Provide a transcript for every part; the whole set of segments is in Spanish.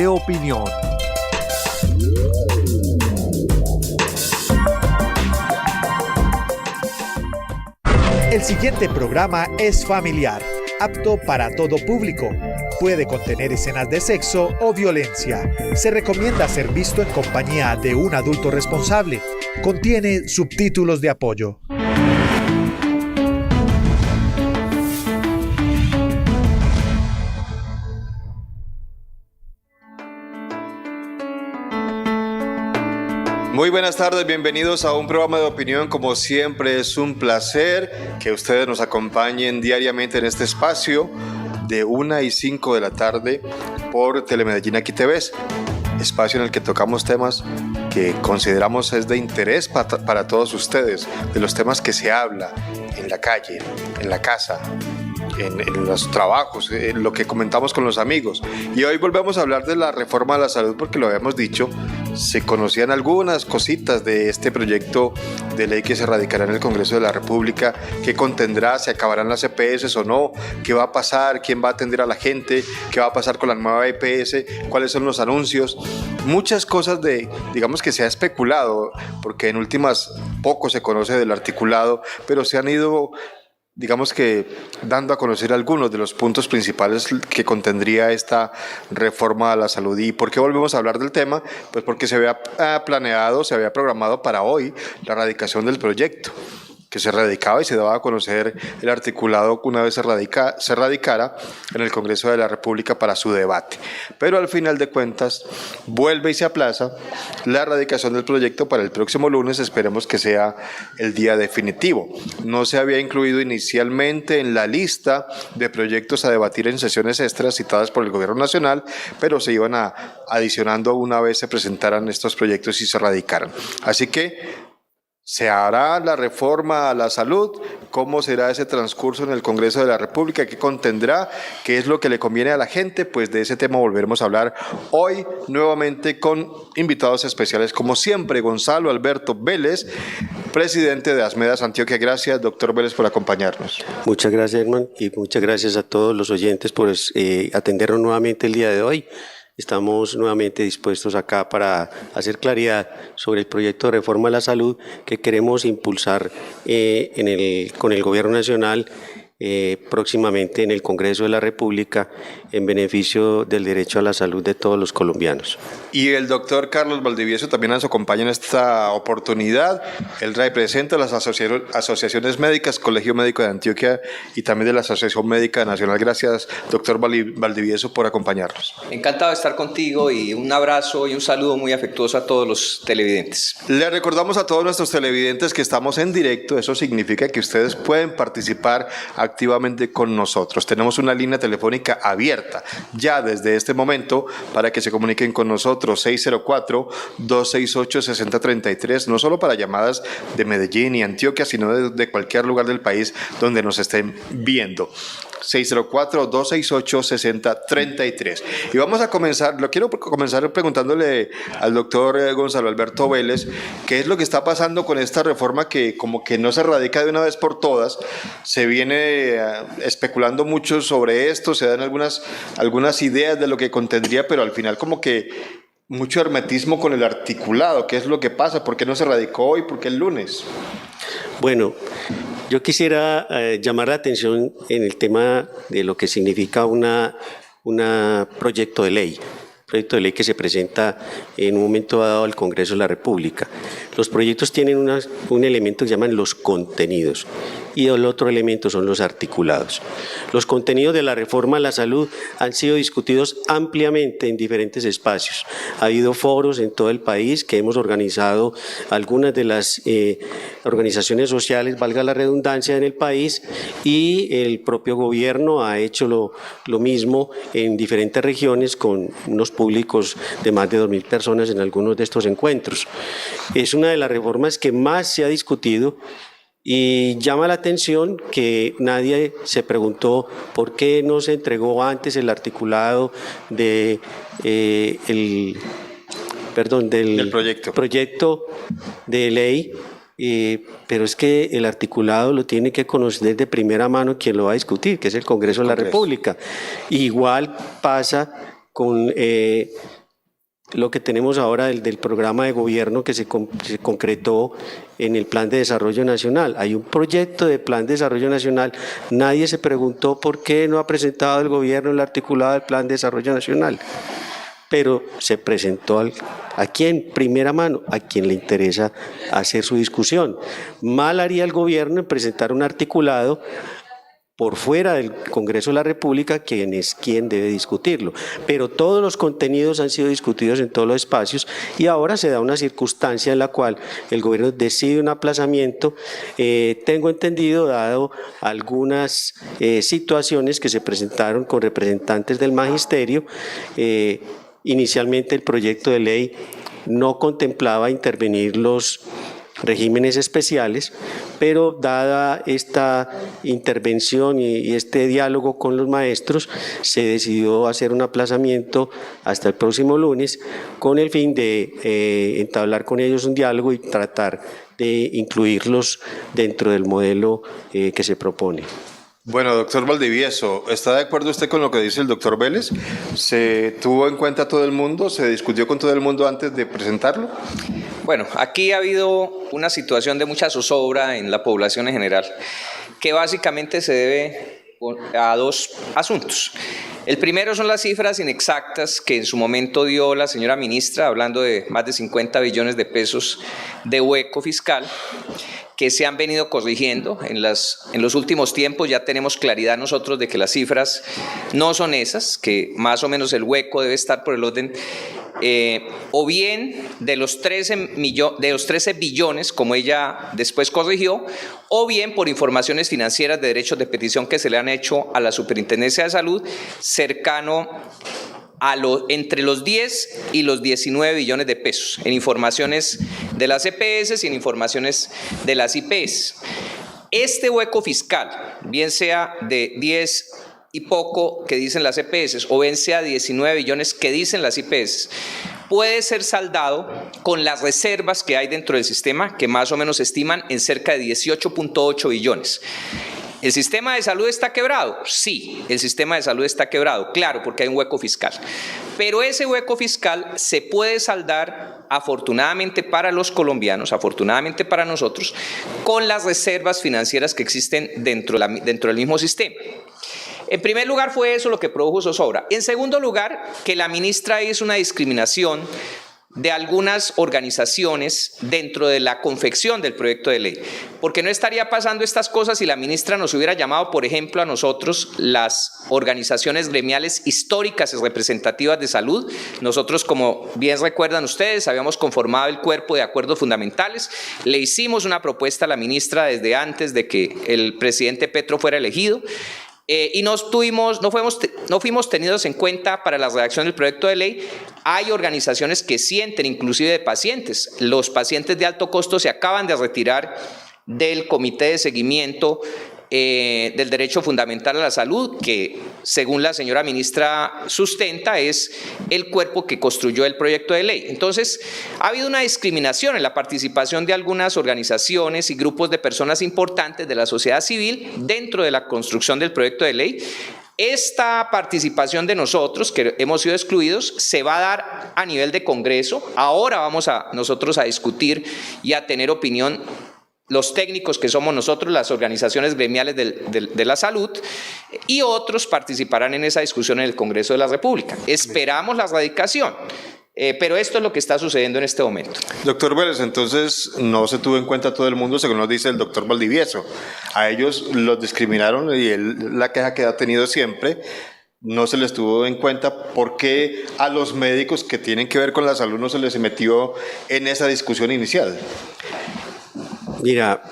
de opinión. El siguiente programa es familiar, apto para todo público. Puede contener escenas de sexo o violencia. Se recomienda ser visto en compañía de un adulto responsable. Contiene subtítulos de apoyo. Muy buenas tardes, bienvenidos a un programa de opinión. Como siempre es un placer que ustedes nos acompañen diariamente en este espacio de 1 y 5 de la tarde por Telemedellín Aquí te ves, espacio en el que tocamos temas que consideramos es de interés para todos ustedes, de los temas que se habla en la calle, en la casa, en los trabajos, en lo que comentamos con los amigos. Y hoy volvemos a hablar de la reforma a la salud porque lo habíamos dicho, se conocían algunas cositas de este proyecto de ley que se radicará en el Congreso de la República, qué contendrá, se acabarán las EPS o no, qué va a pasar, quién va a atender a la gente, qué va a pasar con la nueva EPS, cuáles son los anuncios, muchas cosas digamos que se ha especulado, porque en últimas poco se conoce del articulado, pero se han ido, digamos que dando a conocer algunos de los puntos principales que contendría esta reforma a la salud. ¿Y por qué volvemos a hablar del tema? Pues porque se había planeado, se había programado para hoy la radicación del proyecto, que se radicaba y se daba a conocer el articulado una vez se radicara en el Congreso de la República para su debate. Pero al final de cuentas vuelve y se aplaza la radicación del proyecto para el próximo lunes, esperemos que sea el día definitivo. No se había incluido inicialmente en la lista de proyectos a debatir en sesiones extras citadas por el Gobierno Nacional, pero se iban adicionando una vez se presentaran estos proyectos y se radicaran. Así que ¿se hará la reforma a la salud? ¿Cómo será ese transcurso en el Congreso de la República? ¿Qué contendrá? ¿Qué es lo que le conviene a la gente? Pues de ese tema volveremos a hablar hoy nuevamente con invitados especiales, como siempre, Gonzalo Alberto Vélez, presidente de Asmedas Antioquia. Gracias, doctor Vélez, por acompañarnos. Muchas gracias, Herman, y muchas gracias a todos los oyentes por atendernos nuevamente el día de hoy. Estamos nuevamente dispuestos acá para hacer claridad sobre el proyecto de reforma a la salud que queremos impulsar con el Gobierno Nacional próximamente en el Congreso de la República en beneficio del derecho a la salud de todos los colombianos. Y el doctor Carlos Valdivieso también nos acompaña en esta oportunidad. Él representa las asociaciones médicas, Colegio Médico de Antioquia y también de la Asociación Médica Nacional. Gracias, doctor Valdivieso, por acompañarnos. Encantado de estar contigo y un abrazo y un saludo muy afectuoso a todos los televidentes. Le recordamos a todos nuestros televidentes que estamos en directo. Eso significa que ustedes pueden participar activamente con nosotros. Tenemos una línea telefónica abierta ya desde este momento para que se comuniquen con nosotros, 604-268-6033, no solo para llamadas de Medellín y Antioquia, sino de cualquier lugar del país donde nos estén viendo. 604-268-6033. Y vamos a comenzar, quiero comenzar preguntándole al doctor Gonzalo Alberto Vélez, ¿qué es lo que está pasando con esta reforma que como que no se radica de una vez por todas? Se viene especulando mucho sobre esto, se dan algunas ideas de lo que contendría, pero al final como que mucho hermetismo con el articulado. ¿Qué es lo que pasa? ¿Por qué no se radicó hoy? ¿Por qué el lunes? Bueno, yo quisiera llamar la atención en el tema de lo que significa un proyecto de ley que se presenta en un momento dado al Congreso de la República. Los proyectos tienen un elemento que llaman los contenidos y el otro elemento son los articulados. Los contenidos de la reforma a la salud han sido discutidos ampliamente en diferentes espacios. Ha habido foros en todo el país que hemos organizado, algunas de las organizaciones sociales, valga la redundancia, en el país, y el propio gobierno ha hecho lo mismo en diferentes regiones con unos públicos de más de 2.000 personas en algunos de estos encuentros. Es una de las reformas que más se ha discutido y llama la atención que nadie se preguntó por qué no se entregó antes el articulado del proyecto de ley. Pero es que el articulado lo tiene que conocer de primera mano quien lo va a discutir, que es el Congreso de la República. Igual pasa con lo que tenemos ahora del programa de gobierno que se concretó en el Plan de Desarrollo Nacional. Hay un proyecto de Plan de Desarrollo Nacional. Nadie se preguntó por qué no ha presentado el gobierno el articulado del Plan de Desarrollo Nacional. Pero se presentó a quien, primera mano, a quien le interesa hacer su discusión. Mal haría el gobierno en presentar un articulado por fuera del Congreso de la República, quien es quien debe discutirlo. Pero todos los contenidos han sido discutidos en todos los espacios y ahora se da una circunstancia en la cual el gobierno decide un aplazamiento, tengo entendido, dado algunas situaciones que se presentaron con representantes del magisterio. Inicialmente el proyecto de ley no contemplaba intervenir los regímenes especiales, pero dada esta intervención y este diálogo con los maestros, se decidió hacer un aplazamiento hasta el próximo lunes con el fin de entablar con ellos un diálogo y tratar de incluirlos dentro del modelo que se propone. Bueno, doctor Valdivieso, ¿está de acuerdo usted con lo que dice el doctor Vélez? ¿Se tuvo en cuenta todo el mundo? ¿Se discutió con todo el mundo antes de presentarlo? Bueno, aquí ha habido una situación de mucha zozobra en la población en general, que básicamente se debe a dos asuntos. El primero son las cifras inexactas que en su momento dio la señora ministra, hablando de más de 50 billones de pesos de hueco fiscal, que se han venido corrigiendo en los últimos tiempos. Ya tenemos claridad nosotros de que las cifras no son esas, que más o menos el hueco debe estar por el orden o bien de los 13 billones, como ella después corrigió, o bien por informaciones financieras de derechos de petición que se le han hecho a la Superintendencia de Salud, cercano a entre los 10 y los 19 billones de pesos, en informaciones de las EPS y en informaciones de las IPS. Este hueco fiscal, bien sea de 10 y poco que dicen las EPS o bien sea 19 billones que dicen las IPS, puede ser saldado con las reservas que hay dentro del sistema, que más o menos se estiman en cerca de 18.8 billones. ¿El sistema de salud está quebrado? Sí, el sistema de salud está quebrado, claro, porque hay un hueco fiscal. Pero ese hueco fiscal se puede saldar, afortunadamente para los colombianos, afortunadamente para nosotros, con las reservas financieras que existen dentro del mismo sistema. En primer lugar, fue eso lo que produjo zozobra. En segundo lugar, que la ministra hizo una discriminación de algunas organizaciones dentro de la confección del proyecto de ley, porque no estaría pasando estas cosas si la ministra nos hubiera llamado, por ejemplo, a nosotros, las organizaciones gremiales históricas y representativas de salud. Nosotros, como bien recuerdan ustedes, habíamos conformado el cuerpo de acuerdos fundamentales, le hicimos una propuesta a la ministra desde antes de que el presidente Petro fuera elegido, y no fuimos tenidos en cuenta para la redacción del proyecto de ley. Hay organizaciones que sienten, inclusive de pacientes. Los pacientes de alto costo se acaban de retirar del comité de seguimiento del derecho fundamental a la salud, que según la señora ministra sustenta es el cuerpo que construyó el proyecto de ley. Entonces, ha habido una discriminación en la participación de algunas organizaciones y grupos de personas importantes de la sociedad civil dentro de la construcción del proyecto de ley. Esta participación de nosotros, que hemos sido excluidos, se va a dar a nivel de Congreso. Ahora vamos nosotros a discutir y a tener opinión los técnicos que somos nosotros, las organizaciones gremiales de la salud, y otros participarán en esa discusión en el Congreso de la República. Esperamos la radicación, pero esto es lo que está sucediendo en este momento. Doctor Vélez, entonces no se tuvo en cuenta todo el mundo, según nos dice el doctor Valdivieso. A ellos los discriminaron y la queja que ha tenido siempre, no se les tuvo en cuenta. ¿Por qué a los médicos que tienen que ver con la salud no se les metió en esa discusión inicial? Mira,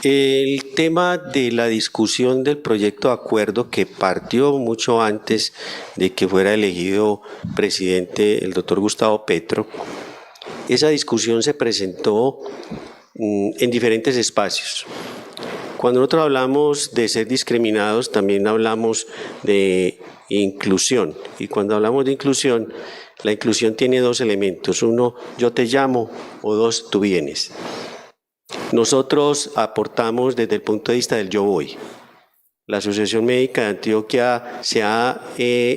el tema de la discusión del proyecto de acuerdo, que partió mucho antes de que fuera elegido presidente el doctor Gustavo Petro, esa discusión se presentó en diferentes espacios. Cuando nosotros hablamos de ser discriminados, también hablamos de inclusión. Y cuando hablamos de inclusión, la inclusión tiene dos elementos. Uno, yo te llamo, o dos, tú vienes. Nosotros aportamos desde el punto de vista del yo voy. la Asociación Médica de Antioquia se ha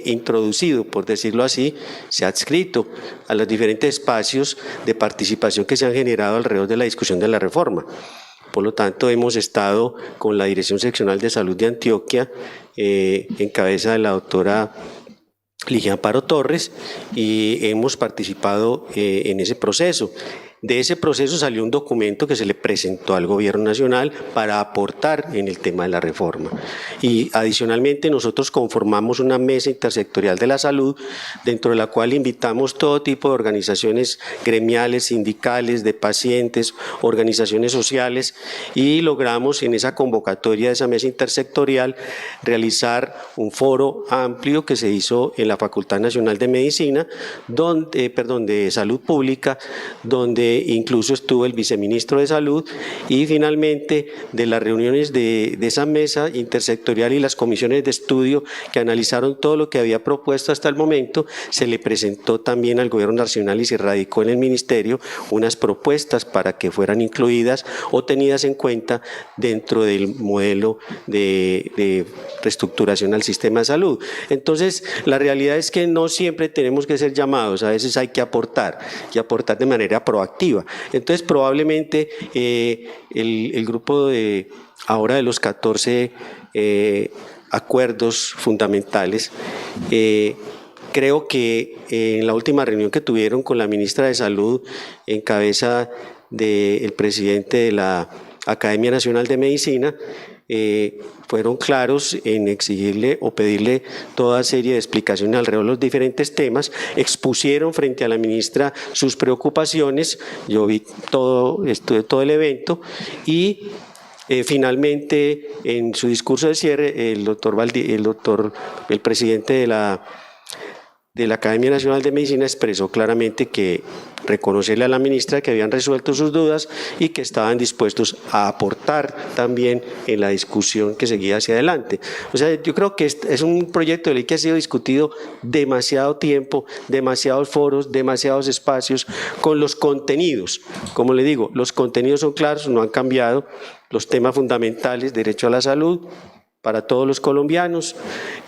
introducido, por decirlo así, se ha adscrito a los diferentes espacios de participación que se han generado alrededor de la discusión de la reforma. Por lo tanto, hemos estado con la Dirección Seccional de Salud de Antioquia, en cabeza de la doctora Ligia Amparo Torres, y hemos participado en ese proceso. De ese proceso salió un documento que se le presentó al Gobierno Nacional para aportar en el tema de la reforma. Y adicionalmente nosotros conformamos una mesa intersectorial de la salud, dentro de la cual invitamos todo tipo de organizaciones gremiales, sindicales, de pacientes, organizaciones sociales, y logramos en esa convocatoria de esa mesa intersectorial realizar un foro amplio que se hizo en la Facultad Nacional de Medicina, de Salud Pública, donde incluso estuvo el viceministro de Salud, y finalmente de las reuniones de esa mesa intersectorial y las comisiones de estudio que analizaron todo lo que había propuesto hasta el momento, se le presentó también al Gobierno Nacional y se radicó en el Ministerio unas propuestas para que fueran incluidas o tenidas en cuenta dentro del modelo de reestructuración al sistema de salud. Entonces, la realidad es que no siempre tenemos que ser llamados, a veces hay que aportar de manera proactiva. Entonces, probablemente el grupo de ahora de los 14 acuerdos fundamentales, creo que en la última reunión que tuvieron con la ministra de Salud, en cabeza del presidente de la Academia Nacional de Medicina, fueron claros en exigirle o pedirle toda serie de explicaciones alrededor de los diferentes temas, expusieron frente a la ministra sus preocupaciones, yo vi todo el evento, y finalmente en su discurso de cierre el presidente de la Academia Nacional de Medicina expresó claramente que reconocerle a la ministra que habían resuelto sus dudas y que estaban dispuestos a aportar también en la discusión que seguía hacia adelante. O sea, yo creo que es un proyecto de ley que ha sido discutido demasiado tiempo, demasiados foros, demasiados espacios, con los contenidos. Como le digo, los contenidos son claros, no han cambiado. Los temas fundamentales, derecho a la salud para todos los colombianos,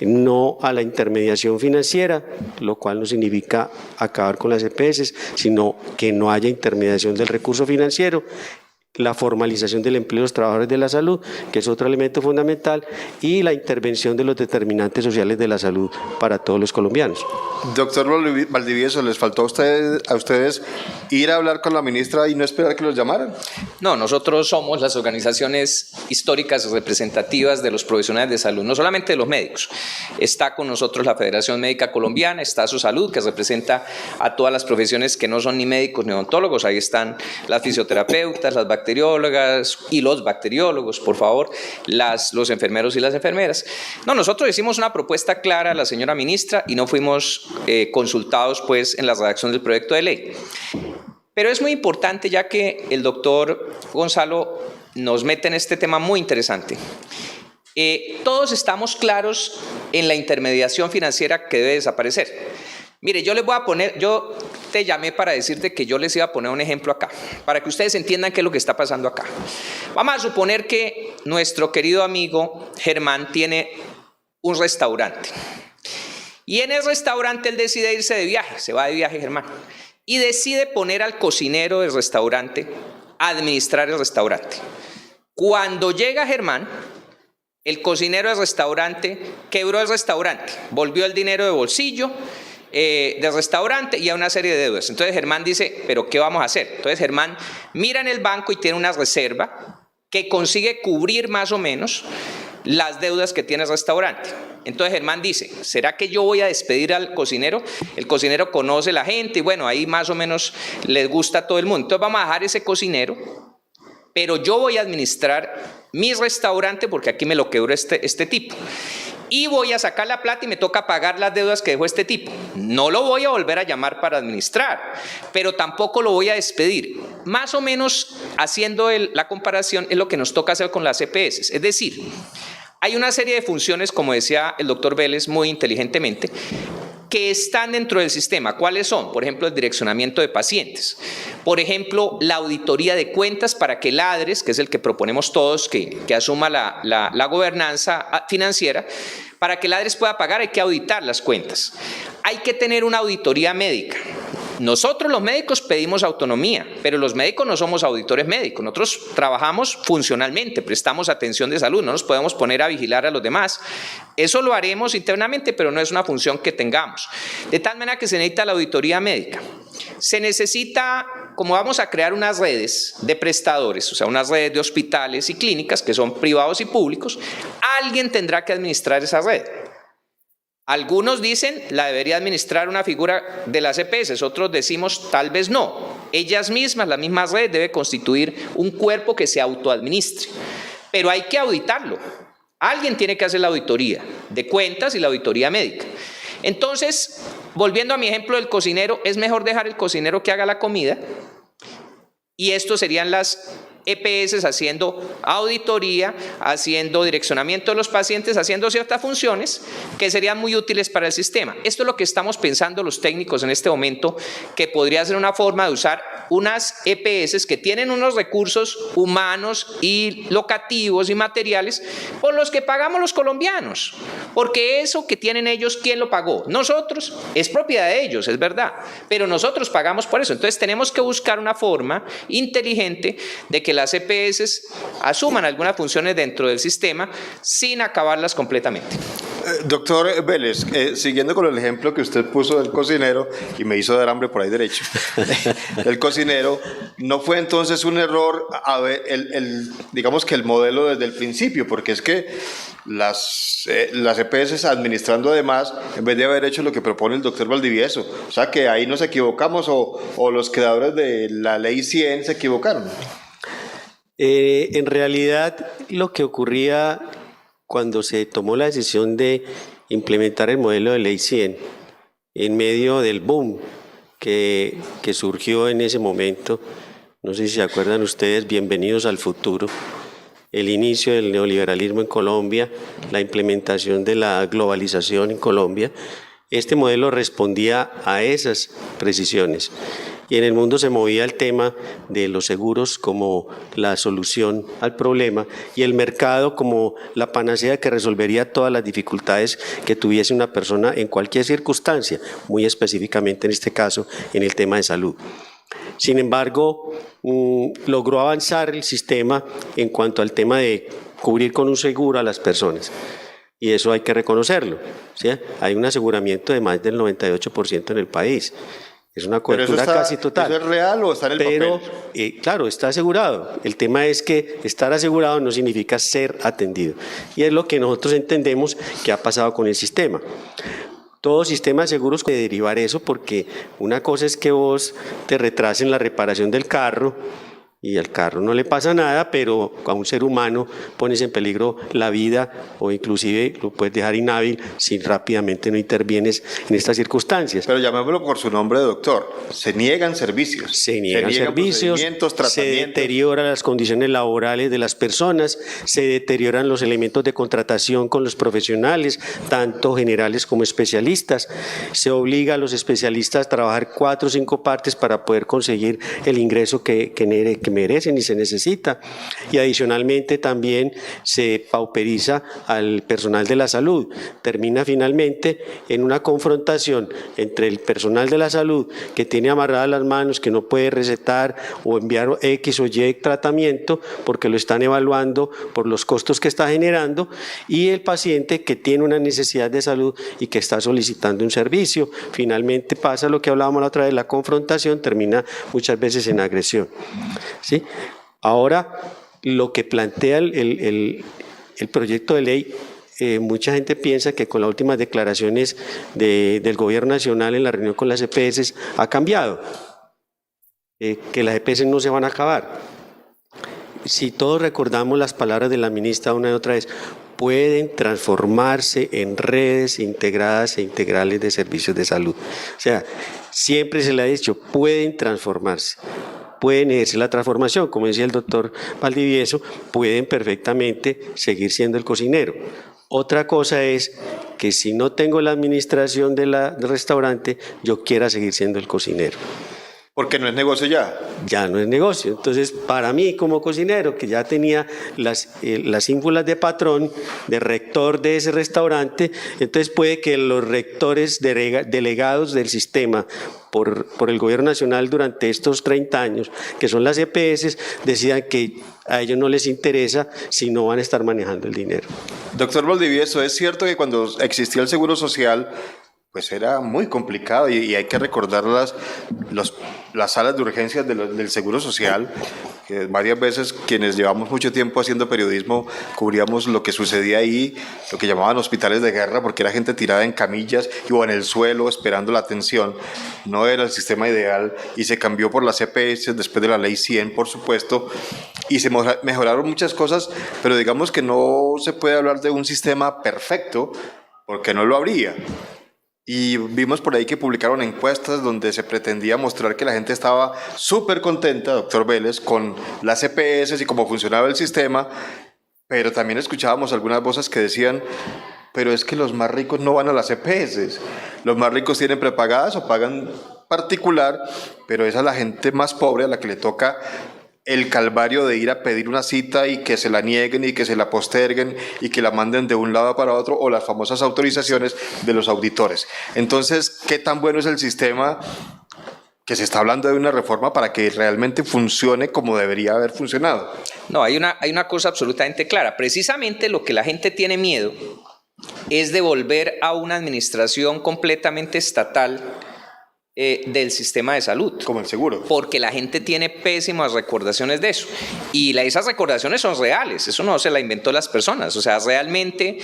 no a la intermediación financiera, lo cual no significa acabar con las EPS, sino que no haya intermediación del recurso financiero, la formalización del empleo de los trabajadores de la salud, que es otro elemento fundamental, y la intervención de los determinantes sociales de la salud para todos los colombianos. Doctor Valdivieso, ¿les faltó a ustedes ir a hablar con la ministra y no esperar que los llamaran? No, nosotros somos las organizaciones históricas representativas de los profesionales de salud, no solamente de los médicos. Está con nosotros la Federación Médica Colombiana, está Salud, que representa a todas las profesiones que no son ni médicos ni odontólogos. Ahí están las fisioterapeutas, las bacteriólogas y los bacteriólogos, por favor, los enfermeros y las enfermeras. No, nosotros hicimos una propuesta clara a la señora ministra y no fuimos consultados pues en la redacción del proyecto de ley. Pero es muy importante, ya que el doctor Gonzalo nos mete en este tema muy interesante. Todos estamos claros en la intermediación financiera que debe desaparecer. Mire, yo te llamé para decirte que yo les iba a poner un ejemplo acá, para que ustedes entiendan qué es lo que está pasando acá. Vamos a suponer que nuestro querido amigo Germán tiene un restaurante. Y en el restaurante él decide irse de viaje, se va de viaje Germán, y decide poner al cocinero del restaurante a administrar el restaurante. Cuando llega Germán, el cocinero del restaurante quebró el restaurante, volvió el dinero de bolsillo del restaurante y a una serie de deudas. Entonces Germán dice, ¿pero qué vamos a hacer? Entonces Germán mira en el banco y tiene una reserva que consigue cubrir más o menos las deudas que tiene el restaurante. Entonces Germán dice, ¿será que yo voy a despedir al cocinero? El cocinero conoce a la gente y bueno, ahí más o menos les gusta a todo el mundo. Entonces vamos a dejar ese cocinero, pero yo voy a administrar mi restaurante porque aquí me lo quebró este tipo. Y voy a sacar la plata y me toca pagar las deudas que dejó este tipo. No lo voy a volver a llamar para administrar, pero tampoco lo voy a despedir. Más o menos, haciendo la comparación, es lo que nos toca hacer con las EPS. Es decir, hay una serie de funciones, como decía el doctor Vélez muy inteligentemente, que están dentro del sistema. ¿Cuáles son? Por ejemplo, el direccionamiento de pacientes. Por ejemplo, la auditoría de cuentas para que el ADRES, que es el que proponemos todos que asuma la gobernanza financiera, para que el ADRES pueda pagar hay que auditar las cuentas. Hay que tener una auditoría médica. Nosotros los médicos pedimos autonomía, pero los médicos no somos auditores médicos. Nosotros trabajamos funcionalmente, prestamos atención de salud, no nos podemos poner a vigilar a los demás. Eso lo haremos internamente, pero no es una función que tengamos. De tal manera que se necesita la auditoría médica. Se necesita, como vamos a crear unas redes de prestadores, o sea, unas redes de hospitales y clínicas que son privados y públicos, alguien tendrá que administrar esa red. Algunos dicen la debería administrar una figura de las EPS, otros decimos tal vez no. Ellas mismas, la misma red, debe constituir un cuerpo que se autoadministre, pero hay que auditarlo. Alguien tiene que hacer la auditoría de cuentas y la auditoría médica. Entonces, volviendo a mi ejemplo del cocinero, es mejor dejar el cocinero que haga la comida y estos serían las EPS haciendo auditoría, haciendo direccionamiento de los pacientes, haciendo ciertas funciones que serían muy útiles para el sistema. Esto es lo que estamos pensando los técnicos en este momento, que podría ser una forma de usar unas EPS que tienen unos recursos humanos y locativos y materiales por los que pagamos los colombianos, porque eso que tienen ellos, ¿quién lo pagó? Nosotros, es propiedad de ellos, es verdad, pero nosotros pagamos por eso. Entonces tenemos que buscar una forma inteligente de que las EPS asuman algunas funciones dentro del sistema sin acabarlas completamente. Doctor Vélez, siguiendo con el ejemplo que usted puso del cocinero, y me hizo dar hambre por ahí derecho, el cocinero, ¿no fue entonces un error digamos que el modelo desde el principio? Porque es que las EPS administrando además, en vez de haber hecho lo que propone el doctor Valdivieso, o sea que ahí nos equivocamos o los creadores de la ley 100 se equivocaron. En realidad, lo que ocurría cuando se tomó la decisión de implementar el modelo de ley 100, en medio del boom que surgió en ese momento, no sé si se acuerdan ustedes, bienvenidos al futuro, el inicio del neoliberalismo en Colombia, la implementación de la globalización en Colombia, este modelo respondía a esas precisiones. Y en el mundo se movía el tema de los seguros como la solución al problema y el mercado como la panacea que resolvería todas las dificultades que tuviese una persona en cualquier circunstancia, muy específicamente en este caso en el tema de salud. Sin embargo, logró avanzar el sistema en cuanto al tema de cubrir con un seguro a las personas. Y eso hay que reconocerlo, ¿sí? Hay un aseguramiento de más del 98% en el país. Es una cobertura casi total. ¿Eso es real o está en el papel? Claro, está asegurado. El tema es que estar asegurado no significa ser atendido. Y es lo que nosotros entendemos que ha pasado con el sistema. Todo sistema de seguros puede derivar eso, porque una cosa es que vos te retrasen la reparación del carro y al carro no le pasa nada, pero a un ser humano pones en peligro la vida o inclusive lo puedes dejar inhábil si rápidamente no intervienes en estas circunstancias. Pero llamémoslo por su nombre, doctor. Se niegan servicios. Se niegan servicios, se deterioran las condiciones laborales de las personas, se deterioran los elementos de contratación con los profesionales, tanto generales como especialistas. Se obliga a los especialistas a trabajar 4 o 5 partes para poder conseguir el ingreso que merecen y se necesita, y adicionalmente también se pauperiza al personal de la salud. Termina finalmente en una confrontación entre el personal de la salud que tiene amarradas las manos, que no puede recetar o enviar X o Y tratamiento porque lo están evaluando por los costos que está generando, y el paciente que tiene una necesidad de salud y que está solicitando un servicio. Finalmente pasa lo que hablábamos la otra vez, la confrontación termina muchas veces en agresión. ¿Sí? Ahora, lo que plantea el proyecto de ley, mucha gente piensa que con las últimas declaraciones del gobierno nacional en la reunión con las EPS ha cambiado, que las EPS no se van a acabar. Si todos recordamos las palabras de la ministra una y otra vez, pueden transformarse en redes integradas e integrales de servicios de salud. O sea, siempre se le ha dicho, pueden transformarse. Pueden ejercer la transformación, como decía el doctor Valdivieso, pueden perfectamente seguir siendo el cocinero Otra cosa es que si no tengo la administración del restaurante, yo quiera seguir siendo el cocinero. Porque no es negocio ya. Ya no es negocio. Entonces, para mí como cocinero, que ya tenía las ínfulas de patrón, de rector de ese restaurante, entonces puede que los rectores delegados del sistema por el gobierno nacional durante estos 30 años, que son las EPS, decidan que a ellos no les interesa si no van a estar manejando el dinero. Doctor Valdivieso, es cierto que cuando existía el Seguro Social, pues era muy complicado y hay que recordar las salas de urgencias del Seguro Social, que varias veces quienes llevamos mucho tiempo haciendo periodismo cubríamos lo que sucedía ahí, lo que llamaban hospitales de guerra, porque era gente tirada en camillas o en el suelo esperando la atención. No era el sistema ideal y se cambió por las EPS después de la Ley 100, por supuesto, y se mejoraron muchas cosas, pero digamos que no se puede hablar de un sistema perfecto, porque no lo habría. Y vimos por ahí que publicaron encuestas donde se pretendía mostrar que la gente estaba súper contenta, doctor Vélez, con las EPS y cómo funcionaba el sistema, pero también escuchábamos algunas voces que decían, pero es que los más ricos no van a las EPS, los más ricos tienen prepagadas o pagan particular, pero es a la gente más pobre a la que le toca el calvario de ir a pedir una cita y que se la nieguen y que se la posterguen y que la manden de un lado para otro, o las famosas autorizaciones de los auditores. Entonces, ¿qué tan bueno es el sistema que se está hablando de una reforma para que realmente funcione como debería haber funcionado? No, hay una cosa absolutamente clara. Precisamente lo que la gente tiene miedo es de volver a una administración completamente estatal del sistema de salud. Como el seguro. Porque la gente tiene pésimas recordaciones de eso. Y esas recordaciones son reales, eso no se la inventó las personas. O sea, realmente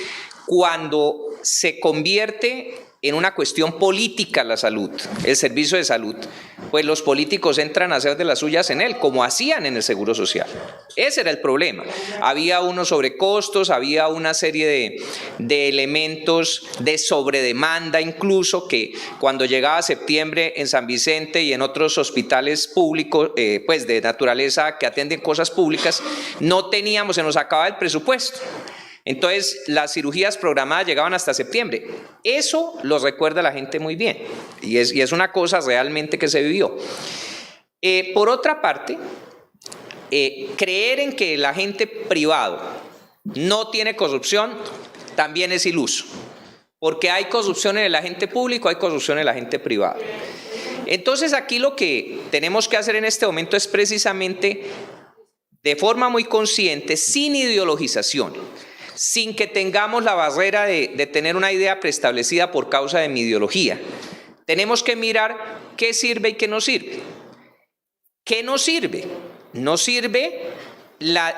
cuando se convierte en una cuestión política la salud, el servicio de salud, pues los políticos entran a hacer de las suyas en él, como hacían en el Seguro Social. Ese era el problema. Había unos sobrecostos, había una serie de elementos de sobredemanda incluso, que cuando llegaba septiembre en San Vicente y en otros hospitales públicos, pues de naturaleza que atienden cosas públicas, no teníamos, se nos acababa el presupuesto. Entonces, las cirugías programadas llegaban hasta septiembre. Eso lo recuerda la gente muy bien y es una cosa realmente que se vivió. Por otra parte, creer en que el agente privado no tiene corrupción también es iluso, porque hay corrupción en el agente público, hay corrupción en el agente privado. Entonces, aquí lo que tenemos que hacer en este momento es precisamente, de forma muy consciente, sin ideologización, sin que tengamos la barrera de tener una idea preestablecida por causa de mi ideología. Tenemos que mirar qué sirve y qué no sirve. ¿Qué no sirve? No sirve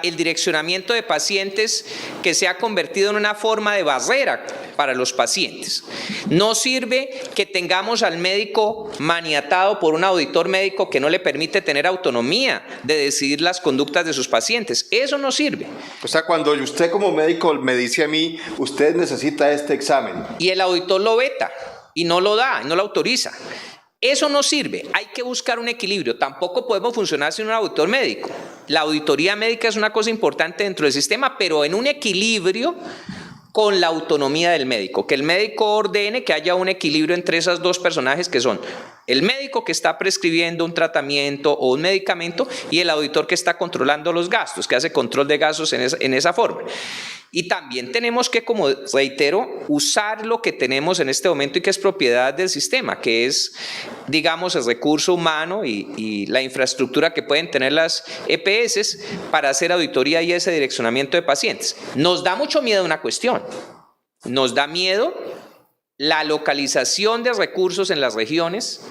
el direccionamiento de pacientes, que se ha convertido en una forma de barrera para los pacientes. No sirve que tengamos al médico maniatado por un auditor médico que no le permite tener autonomía de decidir las conductas de sus pacientes. Eso no sirve. O sea, cuando usted como médico me dice a mí, usted necesita este examen, y el auditor lo veta y no lo da, no lo autoriza, eso no sirve. Hay que buscar un equilibrio. Tampoco podemos funcionar sin un auditor médico. La auditoría médica es una cosa importante dentro del sistema, pero en un equilibrio con la autonomía del médico. Que el médico ordene, que haya un equilibrio entre esos dos personajes, que son el médico que está prescribiendo un tratamiento o un medicamento y el auditor que está controlando los gastos, que hace control de gastos en esa forma. Y también tenemos que, como reitero, usar lo que tenemos en este momento y que es propiedad del sistema, que es, digamos, el recurso humano y la infraestructura que pueden tener las EPS para hacer auditoría y ese direccionamiento de pacientes. Nos da mucho miedo una cuestión. Nos da miedo la localización de recursos en las regiones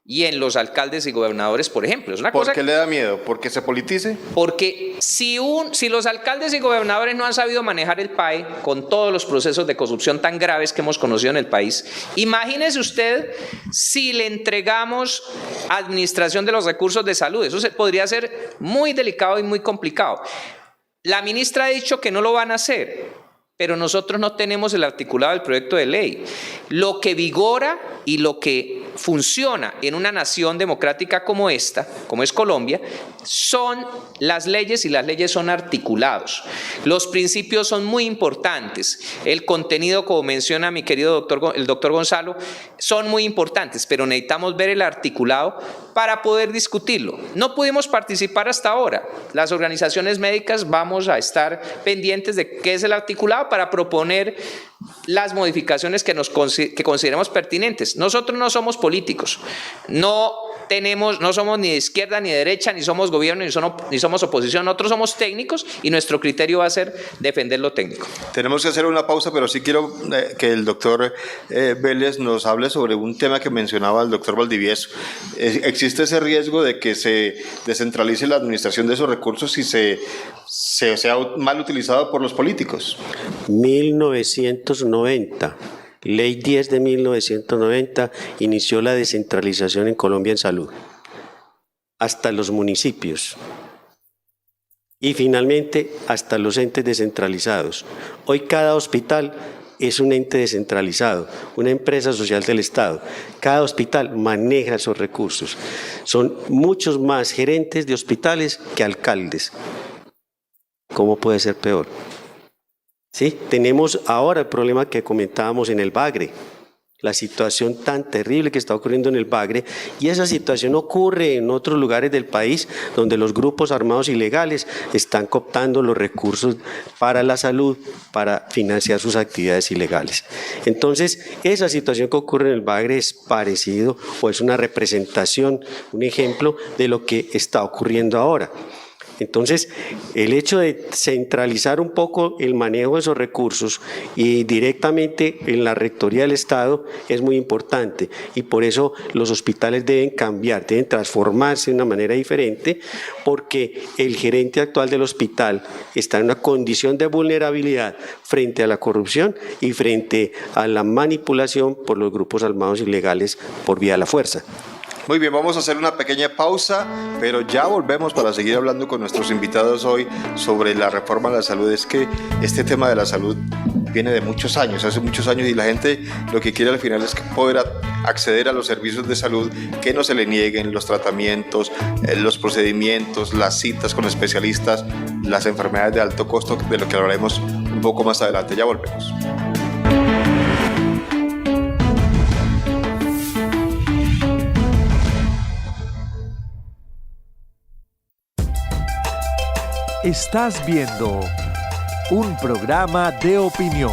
y en los alcaldes y gobernadores, por ejemplo. Es una cosa. ¿Por qué le da miedo? ¿Porque se politice? Porque si los alcaldes y gobernadores no han sabido manejar el PAE con todos los procesos de corrupción tan graves que hemos conocido en el país, imagínese usted si le entregamos administración de los recursos de salud. Eso podría ser muy delicado y muy complicado. La ministra ha dicho que no lo van a hacer, pero nosotros no tenemos el articulado del proyecto de ley. Lo que vigora y lo que funciona en una nación democrática como esta, como es Colombia, son las leyes, y las leyes son articulados. Los principios son muy importantes. El contenido, como menciona mi querido el doctor Gonzalo, son muy importantes, pero necesitamos ver el articulado para poder discutirlo. No pudimos participar hasta ahora. Las organizaciones médicas vamos a estar pendientes de qué es el articulado para proponer las modificaciones que consideremos pertinentes. Nosotros no somos políticos, no somos ni de izquierda ni de derecha, ni somos gobierno ni somos oposición. Nosotros somos técnicos y nuestro criterio va a ser defender lo técnico. Tenemos que hacer una pausa, pero sí quiero que el doctor Vélez nos hable sobre un tema que mencionaba el doctor Valdivieso. ¿Existe ese riesgo de que se descentralice la administración de esos recursos y sea mal utilizado por los políticos? 1990. Ley 10 de 1990 inició la descentralización en Colombia en salud, hasta los municipios y finalmente hasta los entes descentralizados. Hoy cada hospital es un ente descentralizado, una empresa social del Estado. Cada hospital maneja esos recursos. Son muchos más gerentes de hospitales que alcaldes. ¿Cómo puede ser peor? Sí, tenemos ahora el problema que comentábamos en el Bagre, la situación tan terrible que está ocurriendo en el Bagre, y esa situación ocurre en otros lugares del país donde los grupos armados ilegales están cooptando los recursos para la salud, para financiar sus actividades ilegales. Entonces, esa situación que ocurre en el Bagre es parecido o es una representación, un ejemplo de lo que está ocurriendo ahora. Entonces, el hecho de centralizar un poco el manejo de esos recursos y directamente en la Rectoría del Estado es muy importante, y por eso los hospitales deben cambiar, deben transformarse de una manera diferente, porque el gerente actual del hospital está en una condición de vulnerabilidad frente a la corrupción y frente a la manipulación por los grupos armados ilegales por vía de la fuerza. Muy bien, vamos a hacer una pequeña pausa, pero ya volvemos para seguir hablando con nuestros invitados hoy sobre la reforma de la salud. Es que este tema de la salud viene de muchos años, hace muchos años, y la gente lo que quiere al final es poder acceder a los servicios de salud, que no se le nieguen los tratamientos, los procedimientos, las citas con especialistas, las enfermedades de alto costo, de lo que hablaremos un poco más adelante. Ya volvemos. Estás viendo un programa de opinión.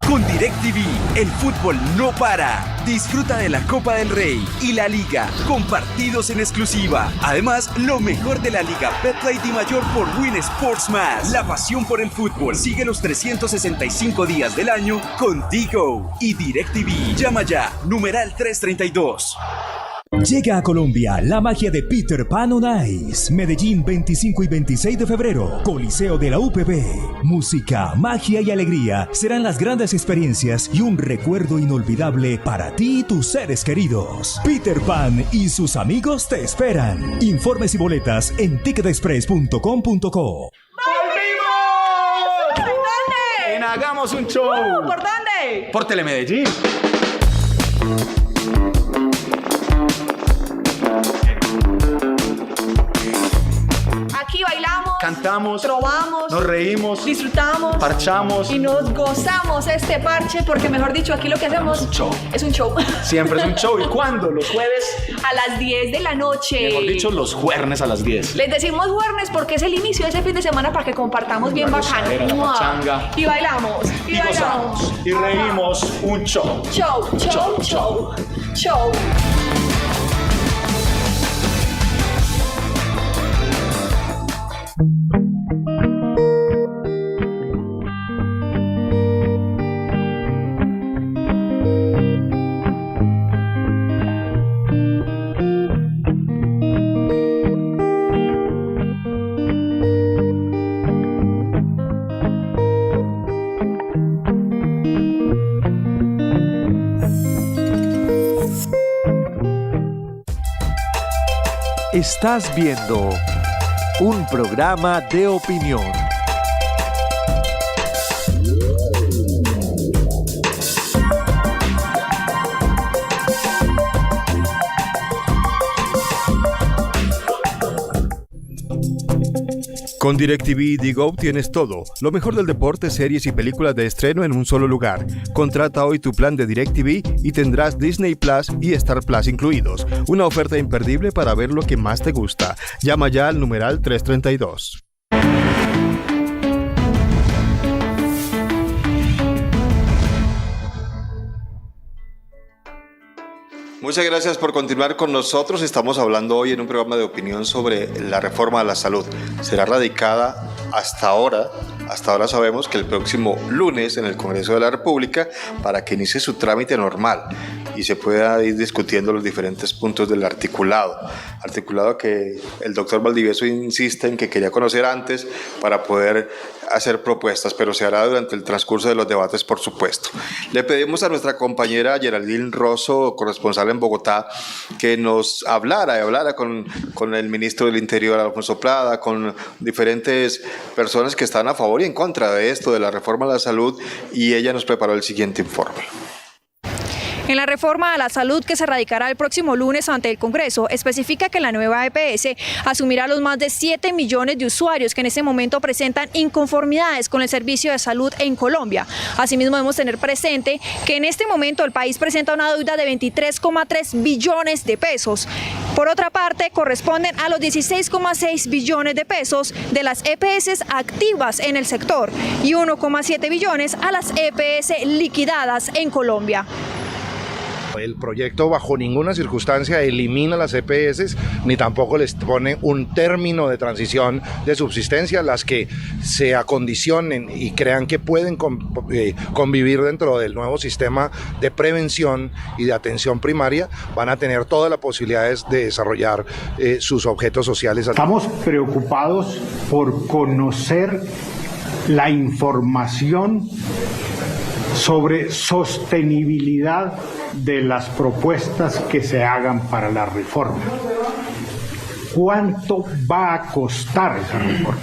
Con DirecTV, el fútbol no para. Disfruta de la Copa del Rey y la Liga con partidos en exclusiva. Además, lo mejor de la Liga Betplay Dimayor por Win Sports Más. La pasión por el fútbol sigue los 365 días del año con Tigo y DirecTV. Llama ya, numeral 332. Llega a Colombia la magia de Peter Pan on Ice. Medellín, 25 y 26 de febrero. Coliseo de la UPB. Música, magia y alegría serán las grandes experiencias y un recuerdo inolvidable para ti y tus seres queridos. Peter Pan y sus amigos te esperan. Informes y boletas en ticketexpress.com.co. ¡Volvimos! ¿Por dónde? En Hagamos un Show. ¿Por dónde? Por Telemedellín. Aquí bailamos, Cantamos, trovamos, nos reímos, disfrutamos, parchamos. y nos gozamos este parche, porque mejor dicho, aquí lo que hacemos es un show. Siempre es un show. ¿Y cuándo? Los jueves. A las 10 de la noche. Mejor dicho, los jueves a las 10. Les decimos jueves porque es el inicio de ese fin de semana para que compartamos bien La bacano. gozadera, la ¡Mua! pachanga. Y bailamos. Y gozamos. Y reímos. Un show. Show, show, show, show. Estás viendo un programa de opinión. Con DirecTV Digo tienes todo, lo mejor del deporte, series y películas de estreno en un solo lugar. Contrata hoy tu plan de DirecTV y tendrás Disney Plus y Star Plus incluidos. Una oferta imperdible para ver lo que más te gusta. Llama ya al numeral 332. Muchas gracias por continuar con nosotros. Estamos hablando hoy en un programa de opinión sobre la reforma a la salud. Será radicada hasta ahora sabemos que el próximo lunes en el Congreso de la República para que inicie su trámite normal y se pueda ir discutiendo los diferentes puntos del articulado que el doctor Valdivieso insiste en que quería conocer antes para poder hacer propuestas, pero se hará durante el transcurso de los debates, por supuesto. Le pedimos a nuestra compañera Geraldine Rosso, corresponsal en Bogotá, que nos hablara con el ministro del Interior, Alfonso Prada, con diferentes personas que están a favor y en contra de esto, de la reforma a la salud, y ella nos preparó el siguiente informe. En la reforma a la salud que se radicará el próximo lunes ante el Congreso, especifica que la nueva EPS asumirá los más de 7 millones de usuarios que en este momento presentan inconformidades con el servicio de salud en Colombia. Asimismo, debemos tener presente que en este momento el país presenta una deuda de 23,3 billones de pesos. Por otra parte, corresponden a los 16,6 billones de pesos de las EPS activas en el sector y 1,7 billones a las EPS liquidadas en Colombia. El proyecto bajo ninguna circunstancia elimina las EPS ni tampoco les pone un término de transición de subsistencia. Las que se acondicionen y crean que pueden convivir dentro del nuevo sistema de prevención y de atención primaria van a tener todas las posibilidades de desarrollar sus objetos sociales. Estamos preocupados por conocer la información sobre sostenibilidad de las propuestas que se hagan para la reforma. ¿Cuánto va a costar esa reforma?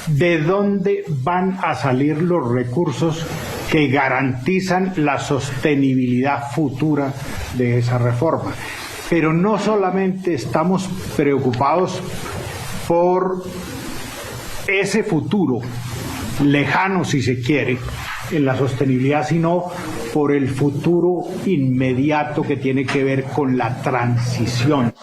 ¿De dónde van a salir los recursos que garantizan la sostenibilidad futura de esa reforma? Pero no solamente estamos preocupados por ese futuro lejano, si se quiere, en la sostenibilidad, sino por el futuro inmediato que tiene que ver con la transición.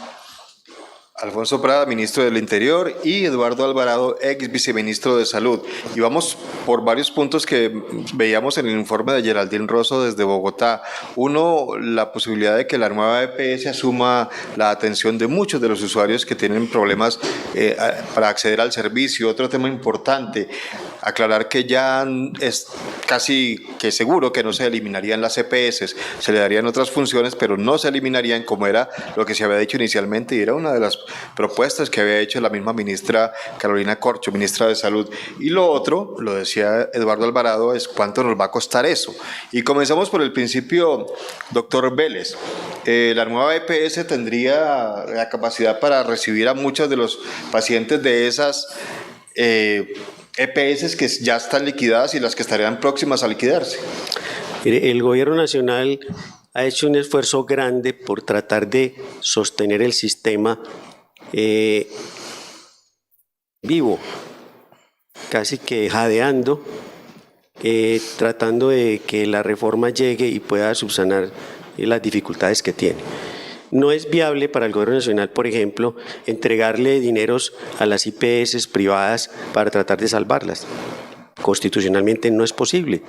Alfonso Prada, ministro del Interior, y Eduardo Alvarado, ex viceministro de Salud. Y vamos por varios puntos que veíamos en el informe de Geraldine Rosso desde Bogotá. Uno, la posibilidad de que la nueva EPS asuma la atención de muchos de los usuarios que tienen problemas para acceder al servicio. Otro tema importante, aclarar que ya es casi que seguro que no se eliminarían las EPS, se le darían otras funciones, pero no se eliminarían como era lo que se había dicho inicialmente, y era una de las propuestas que había hecho la misma ministra Carolina Corcho, ministra de Salud. Y lo otro, lo decía Eduardo Alvarado, es cuánto nos va a costar eso. Y comenzamos por el principio, doctor Vélez. La nueva EPS tendría la capacidad para recibir a muchos de los pacientes de esas EPS que ya están liquidadas y las que estarían próximas a liquidarse. Mire, el gobierno nacional ha hecho un esfuerzo grande por tratar de sostener el sistema vivo, casi que jadeando, tratando de que la reforma llegue y pueda subsanar las dificultades que tiene. No es viable para el gobierno nacional, por ejemplo, entregarle dineros a las IPS privadas para tratar de salvarlas. Constitucionalmente no es posible.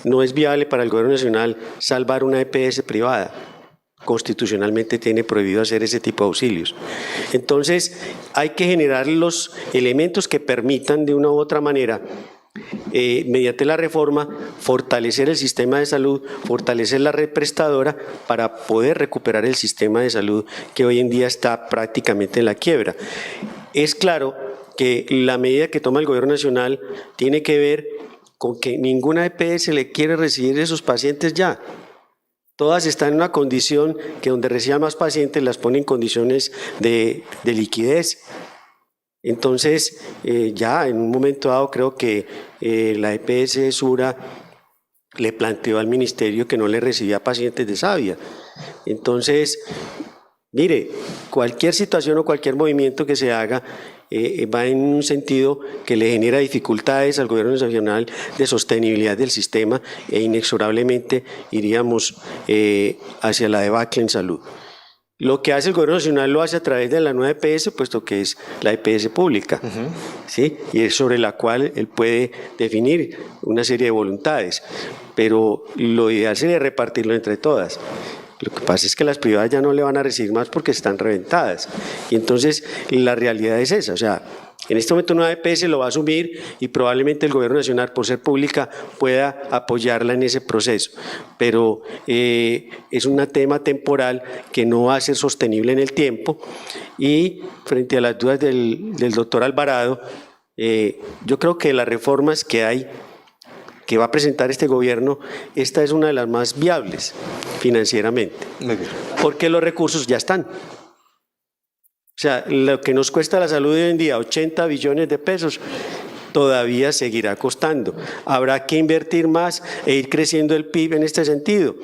No es viable para el gobierno nacional salvar una EPS privada. Constitucionalmente tiene prohibido hacer ese tipo de auxilios. Entonces, hay que generar los elementos que permitan de una u otra manera, mediante la reforma, fortalecer el sistema de salud, fortalecer la red prestadora para poder recuperar el sistema de salud que hoy en día está prácticamente en la quiebra. Es claro que la medida que toma el gobierno nacional tiene que ver con que ninguna EPS le quiere recibir esos pacientes ya. Todas están en una condición que donde reciban más pacientes las pone en condiciones de liquidez. Entonces, ya en un momento dado creo que la EPS Sura le planteó al ministerio que no le recibía pacientes de Savia. Entonces, mire, cualquier situación o cualquier movimiento que se haga va en un sentido que le genera dificultades al gobierno nacional de sostenibilidad del sistema e inexorablemente iríamos hacia la debacle en salud. Lo que hace el gobierno nacional lo hace a través de la nueva EPS, puesto que es la EPS pública, ¿sí? Y es sobre la cual él puede definir una serie de voluntades, pero lo ideal sería repartirlo entre todas. Lo que pasa es que las privadas ya no le van a recibir más porque están reventadas. Y entonces la realidad es esa, o sea, en este momento una EPS lo va a asumir y probablemente el gobierno nacional, por ser pública, pueda apoyarla en ese proceso. Pero es un tema temporal que no va a ser sostenible en el tiempo. Y frente a las dudas del doctor Alvarado, yo creo que las reformas que hay, que va a presentar este gobierno, esta es una de las más viables financieramente, porque los recursos ya están. O sea, lo que nos cuesta la salud hoy en día, 80 billones de pesos, todavía seguirá costando. Habrá que invertir más e ir creciendo el PIB en este sentido.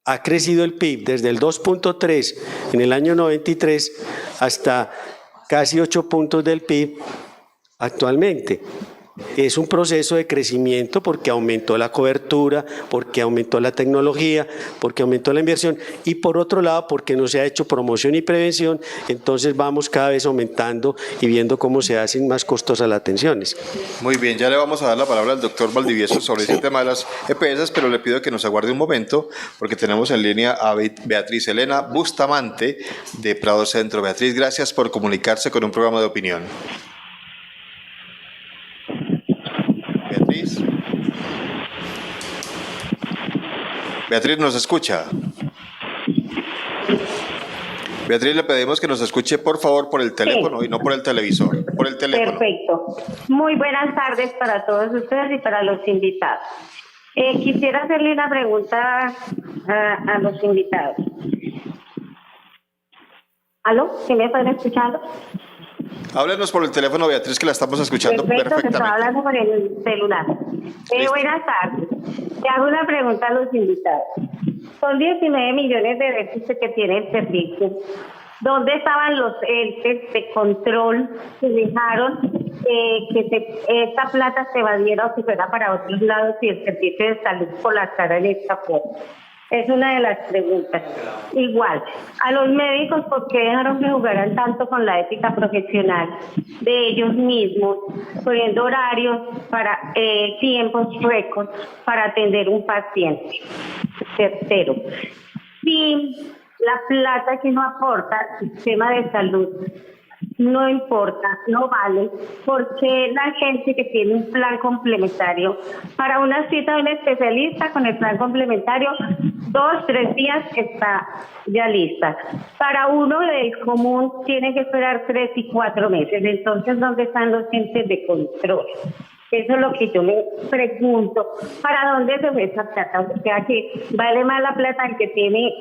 Ha crecido el PIB desde el 2.3 en el año 93 hasta casi 8 puntos del PIB actualmente. Es un proceso de crecimiento porque aumentó la cobertura, porque aumentó la tecnología, porque aumentó la inversión y por otro lado porque no se ha hecho promoción y prevención, entonces vamos cada vez aumentando y viendo cómo se hacen más costosas las atenciones. Muy bien, ya le vamos a dar la palabra al doctor Valdivieso sobre ese tema de las EPS, pero le pido que nos aguarde un momento porque tenemos en línea a Beatriz Elena Bustamante de Prado Centro. Beatriz, gracias por comunicarse con un programa de opinión. Beatriz, ¿nos escucha? Beatriz, le pedimos que nos escuche por favor por el teléfono y no por el televisor, por el teléfono. Perfecto. Muy buenas tardes para todos ustedes y para los invitados. Quisiera hacerle una pregunta a los invitados. ¿Aló? ¿Sí me están escuchando? Háblenos por el teléfono, Beatriz, que la estamos escuchando perfectamente. Estaba hablando por el celular. Buenas tardes. Te hago una pregunta a los invitados. Son 19 millones de déficit que tiene el servicio. ¿Dónde estaban los entes de control que dejaron esta plata se evadiera o se fuera para otros lados y el servicio de salud colapsara en esta forma? Es una de las preguntas. Igual, a los médicos, ¿por qué dejaron que jugaran tanto con la ética profesional de ellos mismos, poniendo horarios para tiempos récords para atender un paciente? Tercero, si la plata que no aporta el sistema de salud no importa, no vale, porque la gente que tiene un plan complementario para una cita de un especialista con el plan complementario 2-3 días está ya lista. Para uno del común tiene que esperar 3 y 4 meses. Entonces, ¿dónde están los entes de control? Eso es lo que yo me pregunto. ¿Para dónde se fue esa plata? O sea, que vale más la plata el que tiene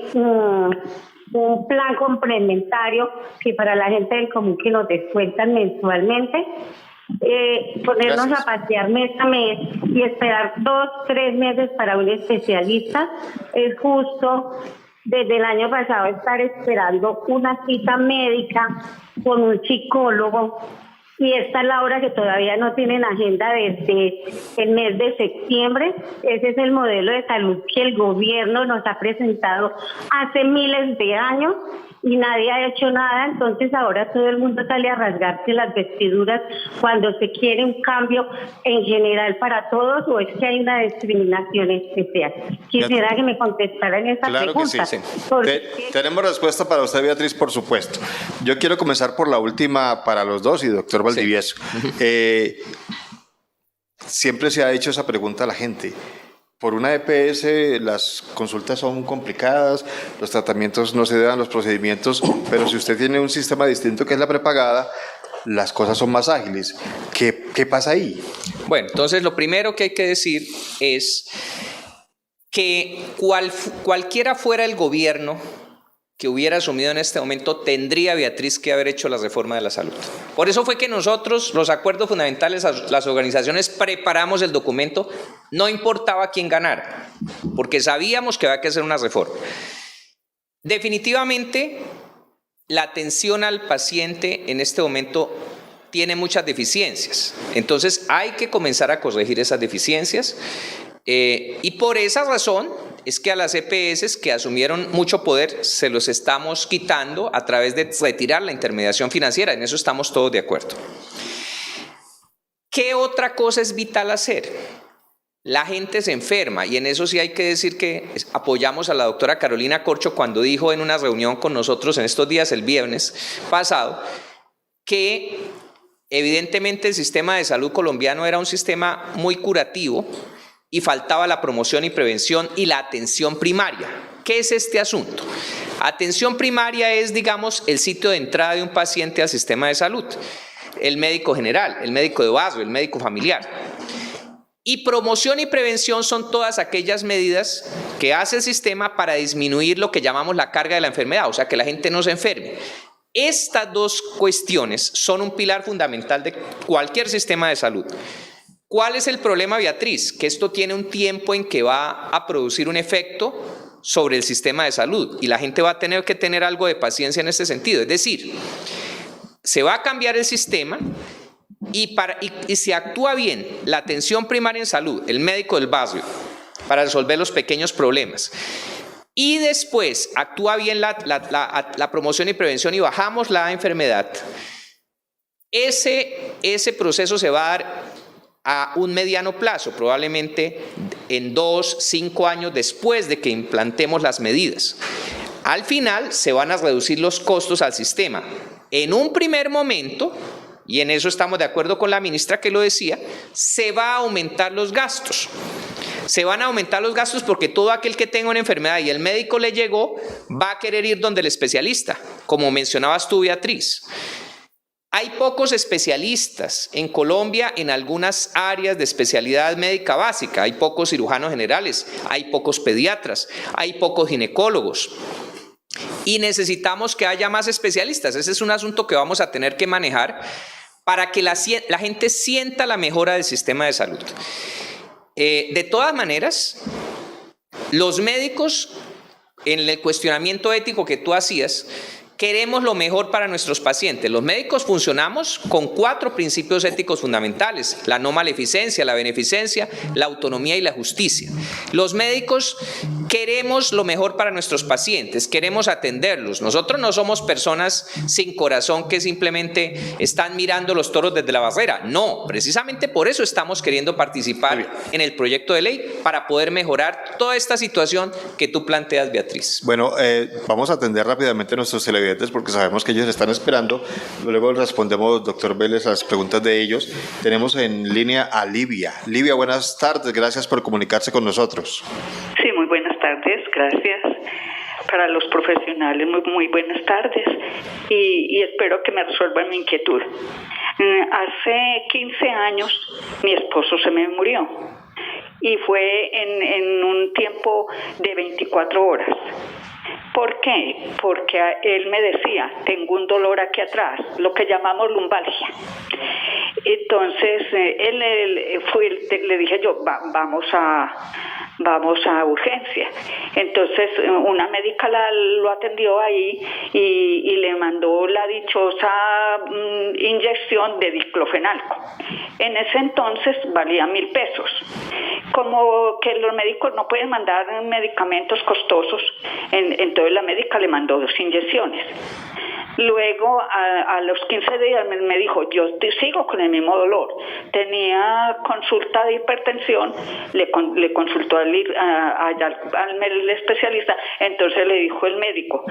un plan complementario que para la gente del común que nos descuentan mensualmente. Ponernos a pasear mes a mes y esperar 2-3 meses para un especialista es justo. Desde el año pasado estar esperando una cita médica con un psicólogo y esta es la hora que todavía no tienen agenda desde el mes de septiembre. Ese es el modelo de salud que el gobierno nos ha presentado hace miles de años y nadie ha hecho nada. Entonces ahora todo el mundo sale a rasgarse las vestiduras cuando se quiere un cambio en general para todos, o es que hay una discriminación especial. Quisiera que me contestaran esa pregunta. Claro que sí. Tenemos respuesta para usted, Beatriz, por supuesto. Yo quiero comenzar por la última para los dos y doctor Valdivieso. Siempre se ha hecho esa pregunta a la gente. Por una EPS las consultas son complicadas, los tratamientos no se dan, los procedimientos, pero si usted tiene un sistema distinto que es la prepagada, las cosas son más ágiles. ¿Qué pasa ahí? Bueno, entonces lo primero que hay que decir es que cualquiera fuera el gobierno que hubiera asumido en este momento, tendría Beatriz que haber hecho la reforma de la salud. Por eso fue que nosotros, los acuerdos fundamentales, las organizaciones, preparamos el documento, no importaba quién ganara, porque sabíamos que había que hacer una reforma. Definitivamente, la atención al paciente en este momento tiene muchas deficiencias. Entonces, hay que comenzar a corregir esas deficiencias. Y por esa razón es que a las EPS que asumieron mucho poder se los estamos quitando a través de retirar la intermediación financiera. En eso estamos todos de acuerdo. ¿Qué otra cosa es vital hacer? La gente se enferma, y en eso sí hay que decir que apoyamos a la doctora Carolina Corcho cuando dijo en una reunión con nosotros en estos días, el viernes pasado, que evidentemente el sistema de salud colombiano era un sistema muy curativo y faltaba la promoción y prevención y la atención primaria. ¿Qué es este asunto? Atención primaria es, digamos, el sitio de entrada de un paciente al sistema de salud. El médico general, el médico de barrio, el médico familiar. Y promoción y prevención son todas aquellas medidas que hace el sistema para disminuir lo que llamamos la carga de la enfermedad, o sea, que la gente no se enferme. Estas dos cuestiones son un pilar fundamental de cualquier sistema de salud. ¿Cuál es el problema, Beatriz? Que esto tiene un tiempo en que va a producir un efecto sobre el sistema de salud y la gente va a tener que tener algo de paciencia en este sentido. Es decir, se va a cambiar el sistema y se actúa bien la atención primaria en salud, el médico del barrio, para resolver los pequeños problemas. Y después actúa bien la promoción y prevención y bajamos la enfermedad. Ese proceso se va a dar a un mediano plazo, probablemente en 2-5 años después de que implantemos las medidas. Al final se van a reducir los costos al sistema. En un primer momento, y en eso estamos de acuerdo con la ministra que lo decía, se va a aumentar los gastos. Se van a aumentar los gastos porque todo aquel que tenga una enfermedad y el médico le llegó, va a querer ir donde el especialista, como mencionabas tú, Beatriz. Hay pocos especialistas en Colombia en algunas áreas de especialidad médica básica. Hay pocos cirujanos generales, hay pocos pediatras, hay pocos ginecólogos. Y necesitamos que haya más especialistas. Ese es un asunto que vamos a tener que manejar para que la gente sienta la mejora del sistema de salud. De todas maneras, los médicos, en el cuestionamiento ético que tú hacías, queremos lo mejor para nuestros pacientes. Los médicos funcionamos con 4 principios éticos fundamentales: la no maleficencia, la beneficencia, la autonomía y la justicia. Los médicos queremos lo mejor para nuestros pacientes, queremos atenderlos. Nosotros no somos personas sin corazón que simplemente están mirando los toros desde la barrera. No, precisamente por eso estamos queriendo participar en el proyecto de ley, para poder mejorar toda esta situación que tú planteas, Beatriz. Bueno, vamos a atender rápidamente a nuestros televidentes porque sabemos que ellos están esperando. Luego respondemos, doctor Vélez, las preguntas de ellos. Tenemos en línea a Livia. Livia, buenas tardes, gracias por comunicarse con nosotros. Sí, muy buenas tardes, gracias. Para los profesionales, muy buenas tardes y espero que me resuelvan mi inquietud. Hace 15 años mi esposo se me murió y fue en un tiempo de 24 horas. ¿Por qué? Porque él me decía, tengo un dolor aquí atrás, lo que llamamos lumbalgia. Entonces, le dije yo, vamos a urgencia. Entonces, una médica lo atendió ahí y le mandó la dichosa inyección de diclofenaco. En ese entonces valía 1,000 pesos. Como que los médicos no pueden mandar medicamentos costosos, entonces la médica le mandó 2 inyecciones. Luego, a los 15 días me dijo, yo sigo con el mismo dolor. Tenía consulta de hipertensión, le consultó al especialista, entonces le dijo el médico,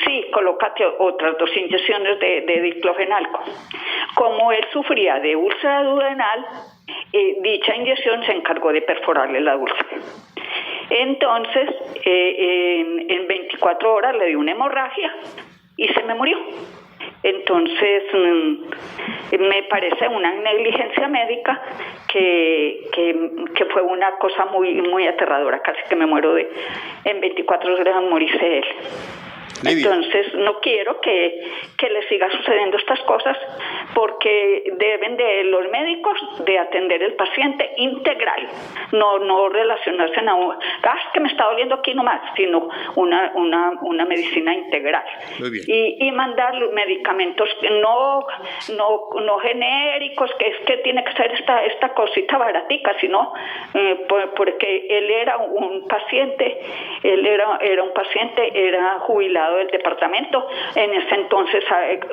sí, colócate otras 2 inyecciones de diclofenaco. Como él sufría de úlcera duodenal, dicha inyección se encargó de perforarle la úlcera. Entonces, en 24 horas le dio una hemorragia y se me murió. Entonces, me parece una negligencia médica que fue una cosa muy aterradora, casi que me muero en 24 horas morirse él. Livia. Entonces no quiero que le siga sucediendo estas cosas, porque deben de los médicos de atender el paciente integral, no relacionarse a que me está doliendo aquí nomás, sino una medicina integral. Muy bien. Y mandar los medicamentos no genéricos, que es que tiene que ser esta cosita baratica, sino porque él era un paciente, era jubilado del departamento. En ese entonces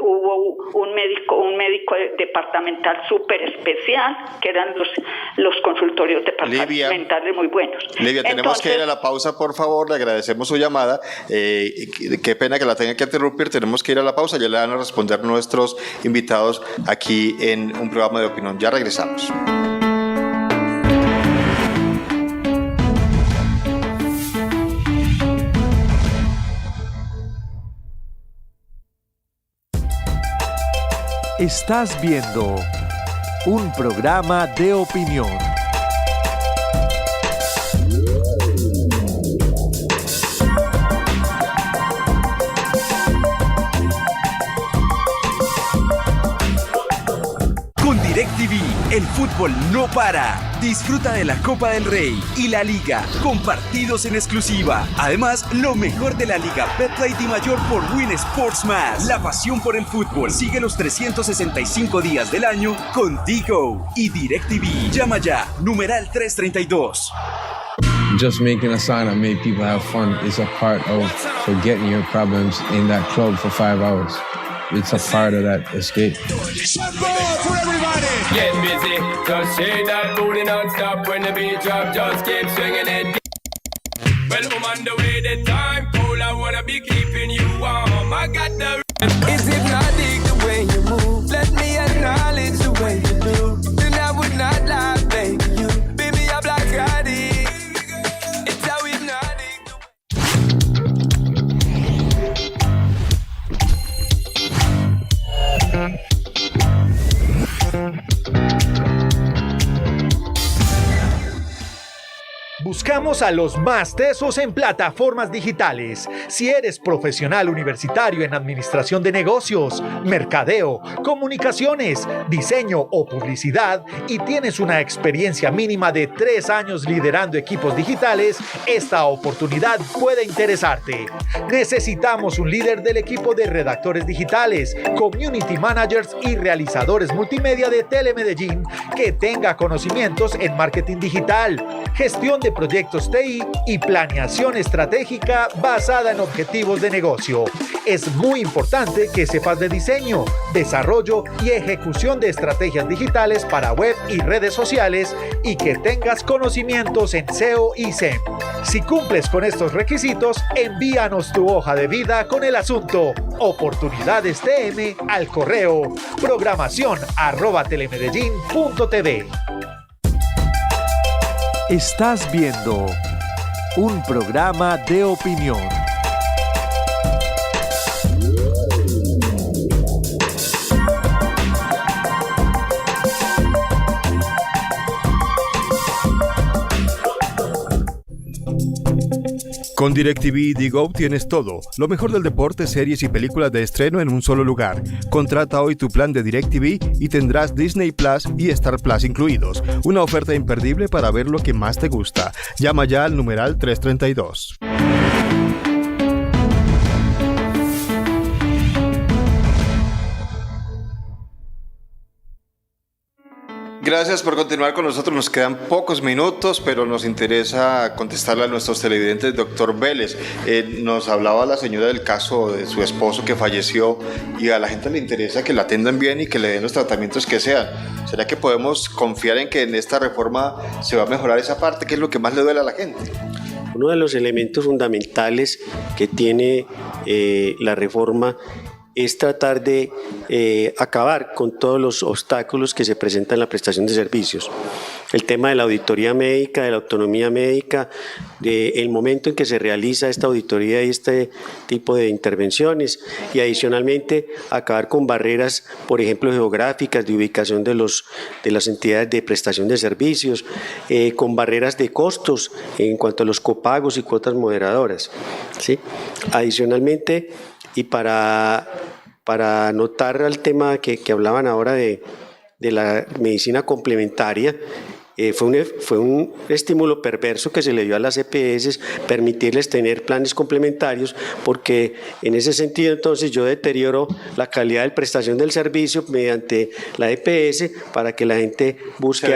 hubo un médico departamental súper especial, que eran los consultorios departamentales muy buenos. Livia, tenemos que ir a la pausa, por favor, le agradecemos su llamada, qué pena que la tenga que interrumpir, tenemos que ir a la pausa, ya le van a responder nuestros invitados aquí en un programa de opinión, ya regresamos. Estás viendo un programa de opinión. Con DirecTV, el fútbol no para. Disfruta de la Copa del Rey y la Liga con partidos en exclusiva. Además, lo mejor de la Liga Betplay Dimayor por Win Sports Más. La pasión por el fútbol sigue los 365 días del año con Digo y DirecTV. Llama ya, numeral 332. Just making a song that made people have fun is a part of forgetting your problems in that club for 5 hours. It's a part of that escape. Get busy, just shake that booty non-stop. When the beat drop, just keep swinging it. Well, I'm on the way, the time cold, I wanna be keeping you warm. I got the... It's hypnotic the way you move. Let me acknowledge the way you do. Then I would not lie, baby, you. Baby, I'm like Gotti. It's how hypnotic Buscamos a los más tesos en plataformas digitales. Si eres profesional universitario en administración de negocios, mercadeo, comunicaciones, diseño o publicidad y tienes una experiencia mínima de 3 años liderando equipos digitales, esta oportunidad puede interesarte. Necesitamos un líder del equipo de redactores digitales, community managers y realizadores multimedia de Telemedellín que tenga conocimientos en marketing digital, gestión de proyectos TI y planeación estratégica basada en objetivos de negocio. Es muy importante que sepas de diseño, desarrollo y ejecución de estrategias digitales para web y redes sociales y que tengas conocimientos en SEO y SEM. Si cumples con estos requisitos, envíanos tu hoja de vida con el asunto Oportunidades TM al correo programación@telemedellin.tv. Estás viendo un programa de opinión. Con DirecTV Digo tienes todo, lo mejor del deporte, series y películas de estreno en un solo lugar. Contrata hoy tu plan de DirecTV y tendrás Disney Plus y Star Plus incluidos. Una oferta imperdible para ver lo que más te gusta. Llama ya al numeral 332. Gracias por continuar con nosotros. Nos quedan pocos minutos, pero nos interesa contestarle a nuestros televidentes. Doctor Vélez, nos hablaba la señora del caso de su esposo que falleció y a la gente le interesa que la atendan bien y que le den los tratamientos que sean. ¿Será que podemos confiar en que en esta reforma se va a mejorar esa parte? ¿Qué es lo que más le duele a la gente? Uno de los elementos fundamentales que tiene la reforma es tratar de acabar con todos los obstáculos que se presentan en la prestación de servicios. el tema de la auditoría médica, de la autonomía médica, del momento en que se realiza esta auditoría y este tipo de intervenciones, y adicionalmente acabar con barreras, por ejemplo, geográficas, de ubicación de las entidades de prestación de servicios, con barreras de costos en cuanto a los copagos y cuotas moderadoras, ¿sí? Adicionalmente, y para anotar al tema que hablaban ahora de la medicina complementaria, fue un estímulo perverso que se le dio a las EPS, permitirles tener planes complementarios, porque en ese sentido entonces yo deterioro la calidad de prestación del servicio mediante la EPS para que la gente busque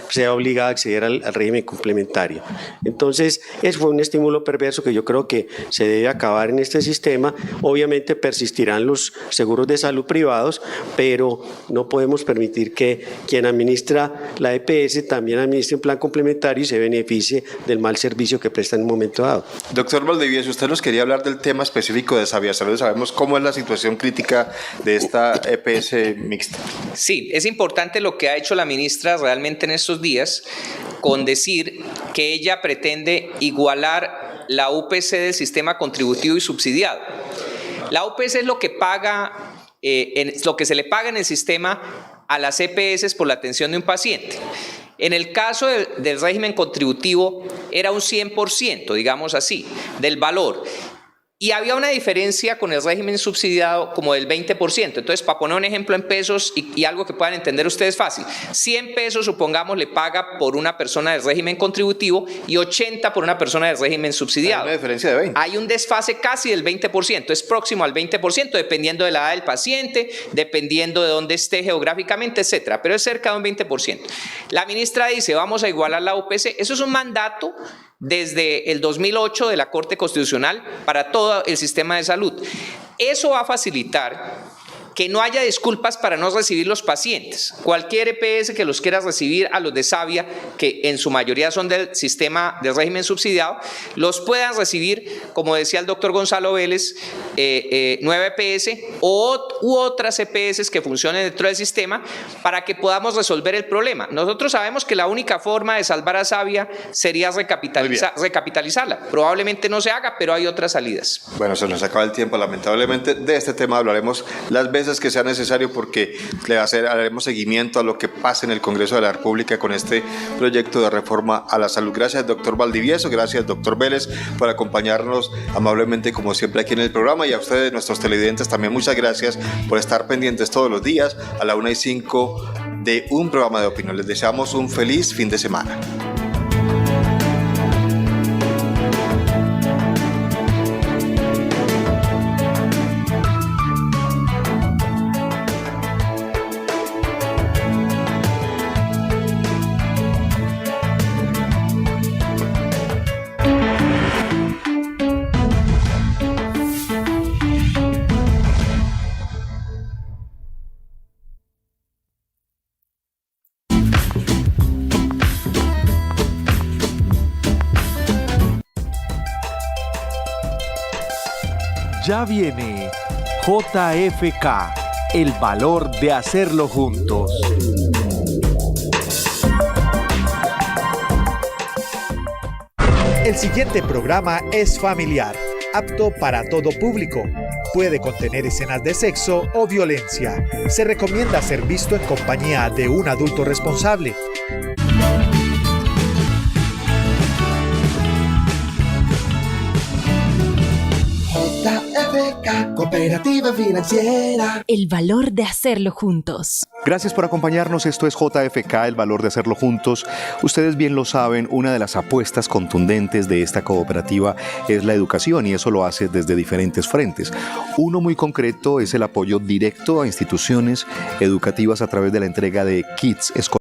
sea obligada a acceder al régimen complementario. Entonces, eso fue un estímulo perverso que yo creo que se debe acabar en este sistema. Obviamente persistirán los seguros de salud privados, pero no podemos permitir que quien administra la EPS también administre un plan complementario y se beneficie del mal servicio que presta en un momento dado. Doctor Valdivieso, usted nos quería hablar del tema específico de Savia Salud. Sabemos cómo es la situación crítica de esta EPS mixta. Sí, es importante lo que ha hecho la ministra realmente en estos días con decir que ella pretende igualar la UPC del sistema contributivo y subsidiado. La UPC es lo que paga, lo que se le paga en el sistema a las EPS por la atención de un paciente. En el caso del régimen contributivo era un 100%, digamos así, del valor. Y había una diferencia con el régimen subsidiado como del 20%. Entonces, para poner un ejemplo en pesos y algo que puedan entender ustedes fácil, 100 pesos, supongamos, le paga por una persona del régimen contributivo y 80 por una persona del régimen subsidiado. Hay una diferencia de 20. Hay un desfase casi del 20%, es próximo al 20%, dependiendo de la edad del paciente, dependiendo de dónde esté geográficamente, etcétera, pero es cerca de un 20%. La ministra dice, vamos a igualar la UPC. Eso es un mandato desde el 2008 de la Corte Constitucional para todo el sistema de salud. Eso va a facilitar que no haya disculpas para no recibir los pacientes. Cualquier EPS que los quiera recibir a los de Savia, que en su mayoría son del sistema de régimen subsidiado, los puedan recibir, como decía el doctor Gonzalo Vélez, nueva EPS u otras EPS que funcionen dentro del sistema para que podamos resolver el problema. Nosotros sabemos que la única forma de salvar a Savia sería recapitalizarla. Probablemente no se haga, pero hay otras salidas. Bueno, se nos acaba el tiempo, lamentablemente. De este tema hablaremos las veces que sea necesario, porque haremos seguimiento a lo que pasa en el Congreso de la República con este proyecto de reforma a la salud. Gracias, doctor Valdivieso, gracias, doctor Vélez, por acompañarnos amablemente como siempre aquí en el programa, y a ustedes, nuestros televidentes, también muchas gracias por estar pendientes todos los días a la 1:05 de un programa de opinión. Les deseamos un feliz fin de semana. Ya viene JFK, el valor de hacerlo juntos. El siguiente programa es familiar, apto para todo público. Puede contener escenas de sexo o violencia. Se recomienda ser visto en compañía de un adulto responsable. JFK, Cooperativa Financiera. El valor de hacerlo juntos. Gracias por acompañarnos. Esto es JFK, el valor de hacerlo juntos. Ustedes bien lo saben, una de las apuestas contundentes de esta cooperativa es la educación, y eso lo hace desde diferentes frentes. Uno muy concreto es el apoyo directo a instituciones educativas a través de la entrega de kits escolares